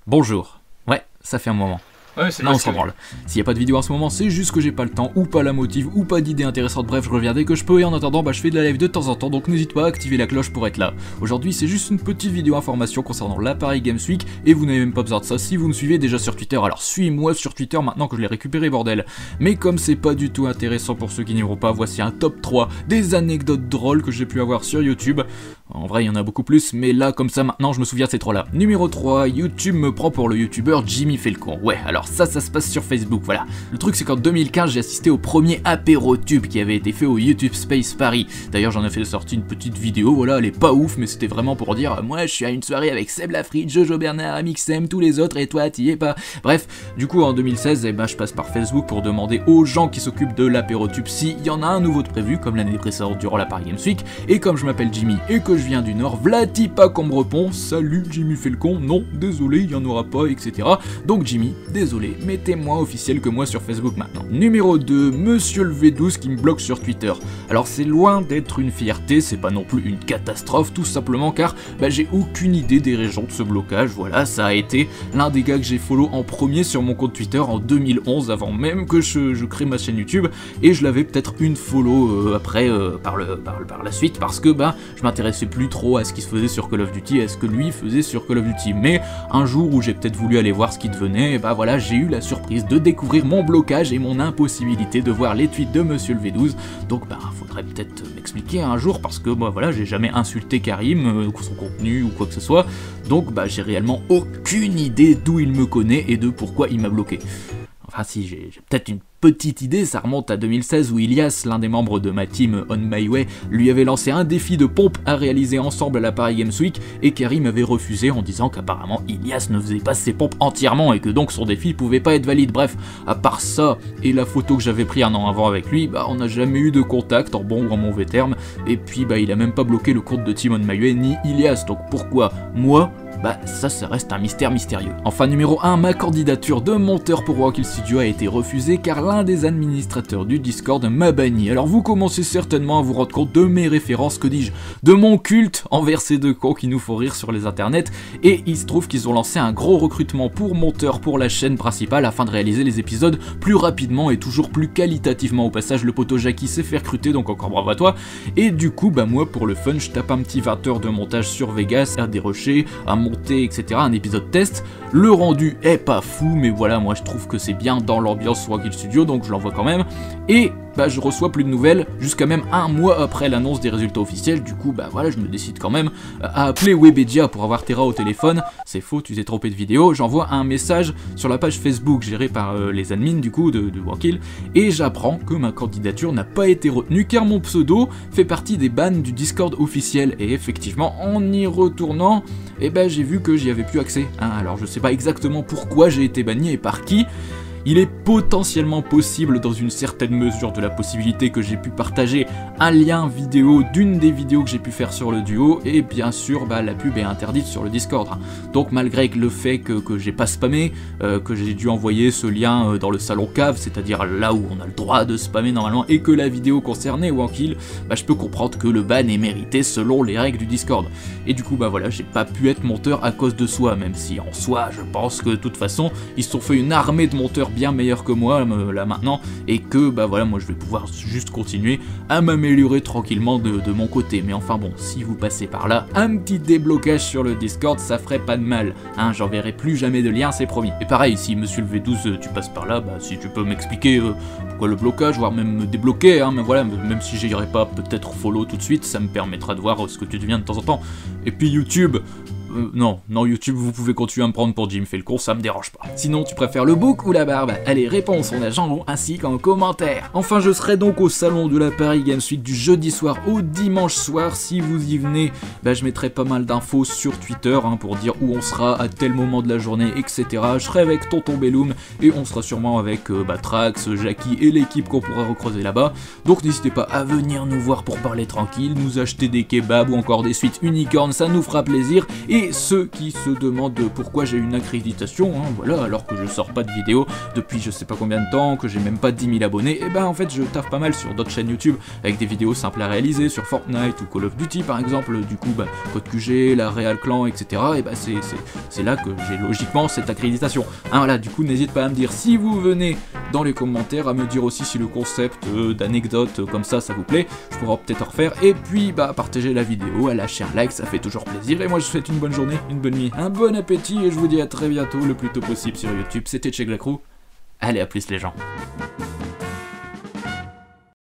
Bonjour. Ouais, ça fait un moment. Ouais, c'est Non, on s'en branle. S'il n'y a pas de vidéo en ce moment, c'est juste que j'ai pas le temps, ou pas la motive, ou pas d'idée intéressante, bref, je reviens dès que je peux, et en attendant, je fais de la live de temps en temps, donc n'hésite pas à activer la cloche pour être là. Aujourd'hui, c'est juste une petite vidéo information concernant la Paris Games Week, et vous n'avez même pas besoin de ça si vous me suivez déjà sur Twitter, alors suis-moi sur Twitter maintenant que je l'ai récupéré, bordel. Mais comme c'est pas du tout intéressant pour ceux qui n'y vont pas, voici un top 3 des anecdotes drôles que j'ai pu avoir sur YouTube. En vrai, il y en a beaucoup plus, mais là, comme ça, maintenant, je me souviens de ces trois-là. Numéro 3, YouTube me prend pour le youtubeur Jimmy fait le con. Ouais, alors ça se passe sur Facebook, voilà. Le truc, c'est qu'en 2015, j'ai assisté au premier apéro-tube qui avait été fait au YouTube Space Paris. D'ailleurs, j'en ai fait sortir une petite vidéo, voilà, elle est pas ouf, mais c'était vraiment pour dire, moi, je suis à une soirée avec Seb Lafrite, Jojo Bernard, Amixem, tous les autres, et toi, t'y es pas. Bref, du coup, en 2016, je passe par Facebook pour demander aux gens qui s'occupent de l'apéro-tube s'il y en a un nouveau de prévu, comme l'année précédente durant la Paris Games Week, et comme je m'appelle Jimmy et que je viens du Nord, v'là-t-il pas qu'on me répond, salut Jimmy fait le con, non, désolé, il y en aura pas, etc. Donc Jimmy, désolé, mais t'es moins officiel que moi sur Facebook maintenant. Numéro 2, Monsieur le V12 qui me bloque sur Twitter. Alors c'est loin d'être une fierté, c'est pas non plus une catastrophe, tout simplement car j'ai aucune idée des raisons de ce blocage, voilà, ça a été l'un des gars que j'ai follow en premier sur mon compte Twitter en 2011, avant même que je crée ma chaîne YouTube, et je l'avais peut-être une follow après par la suite, parce que je m'intéressais plus trop à ce qui se faisait sur Call of Duty, à ce que lui faisait sur Call of Duty, mais un jour où j'ai peut-être voulu aller voir ce qui devenait, et voilà, j'ai eu la surprise de découvrir mon blocage et mon impossibilité de voir les tweets de Monsieur le V12, donc faudrait peut-être m'expliquer un jour, parce que voilà, j'ai jamais insulté Karim, son contenu ou quoi que ce soit, donc j'ai réellement aucune idée d'où il me connaît et de pourquoi il m'a bloqué. Enfin si, j'ai peut-être une petite idée, ça remonte à 2016 où Ilias, l'un des membres de ma team On My Way, lui avait lancé un défi de pompe à réaliser ensemble à la Paris Games Week, et Karim avait refusé en disant qu'apparemment Ilias ne faisait pas ses pompes entièrement et que donc son défi pouvait pas être valide. Bref, à part ça et la photo que j'avais pris un an avant avec lui, on n'a jamais eu de contact en bon ou en mauvais terme, et puis il a même pas bloqué le compte de Team On My Way ni Ilias, donc pourquoi moi? Ça reste un mystère mystérieux. Enfin, numéro 1, ma candidature de monteur pour Rockhill Studio a été refusée car l'un des administrateurs du Discord m'a banni. Alors vous commencez certainement à vous rendre compte de mes références, que dis-je, de mon culte envers ces deux cons qui nous font rire sur les internets, et il se trouve qu'ils ont lancé un gros recrutement pour monteur pour la chaîne principale afin de réaliser les épisodes plus rapidement et toujours plus qualitativement. Au passage, le poteau Jackie s'est fait recruter, donc encore bravo à toi. Et du coup, moi pour le fun, je tape un petit 20 heures de montage sur Vegas, à dérocher, à monter, etc. Un épisode test. Le rendu est pas fou, mais voilà, moi je trouve que c'est bien dans l'ambiance Rockhill Studio, donc je l'envoie quand même. Et je reçois plus de nouvelles jusqu'à même un mois après l'annonce des résultats officiels. Du coup, voilà, je me décide quand même à appeler Webedia pour avoir Terra au téléphone. C'est faux, tu t'es trompé de vidéo. J'envoie un message sur la page Facebook gérée par les admins du coup de Rockhill, et j'apprends que ma candidature n'a pas été retenue car mon pseudo fait partie des bans du Discord officiel. Et effectivement, en y retournant, j'ai vu que j'y avais plus accès. Alors je sais pas exactement pourquoi j'ai été banni et par qui. Il est potentiellement possible, dans une certaine mesure, de la possibilité que j'ai pu partager un lien vidéo d'une des vidéos que j'ai pu faire sur le duo, et bien sûr, la pub est interdite sur le Discord. Donc malgré le fait que j'ai pas spammé, que j'ai dû envoyer ce lien dans le salon cave, c'est-à-dire là où on a le droit de spammer normalement, et que la vidéo concernait Wankil, je peux comprendre que le ban est mérité selon les règles du Discord. Et du coup, voilà, j'ai pas pu être monteur à cause de soi, même si en soi, je pense que de toute façon, ils se sont fait une armée de monteurs bien meilleur que moi là maintenant, et que voilà, moi je vais pouvoir juste continuer à m'améliorer tranquillement de mon côté. Mais enfin bon, si vous passez par là, un petit déblocage sur le Discord, ça ferait pas de mal, j'enverrai plus jamais de lien, c'est promis. Et pareil, si Monsieur le V12 tu passes par là, si tu peux m'expliquer pourquoi le blocage, voire même me débloquer, mais voilà, même si j'irai pas peut-être follow tout de suite, ça me permettra de voir ce que tu deviens de temps en temps. Et puis YouTube, non, YouTube, vous pouvez continuer à me prendre pour Jim fait le con, ça me dérange pas. Sinon, tu préfères le bouc ou la barbe? Allez, réponds en agent ainsi qu'en commentaire. Enfin, je serai donc au salon de la Paris Games Week du jeudi soir au dimanche soir. Si vous y venez, je mettrai pas mal d'infos sur Twitter pour dire où on sera à tel moment de la journée, etc. Je serai avec Tonton Belloum et on sera sûrement avec Trax, Jackie et l'équipe qu'on pourra recroiser là-bas. Donc n'hésitez pas à venir nous voir pour parler tranquille, nous acheter des kebabs ou encore des suites unicornes, ça nous fera plaisir. Et Et ceux qui se demandent pourquoi j'ai une accréditation, hein, voilà, alors que je sors pas de vidéos depuis je sais pas combien de temps, que j'ai même pas 10 000 abonnés, et ben en fait je taffe pas mal sur d'autres chaînes YouTube avec des vidéos simples à réaliser sur Fortnite ou Call of Duty par exemple, du coup Code QG, la Real Clan, etc. Et ben c'est là que j'ai logiquement cette accréditation. Hein, voilà, du coup n'hésite pas à me dire si vous venez dans les commentaires, à me dire aussi si le concept d'anecdotes comme ça vous plaît, je pourrais peut-être en refaire, et puis partagez la vidéo, à lâcher un like, ça fait toujours plaisir, et moi je vous souhaite une bonne journée, une bonne nuit, un bon appétit, et je vous dis à très bientôt le plus tôt possible sur YouTube. C'était Check la Crew, allez à plus les gens.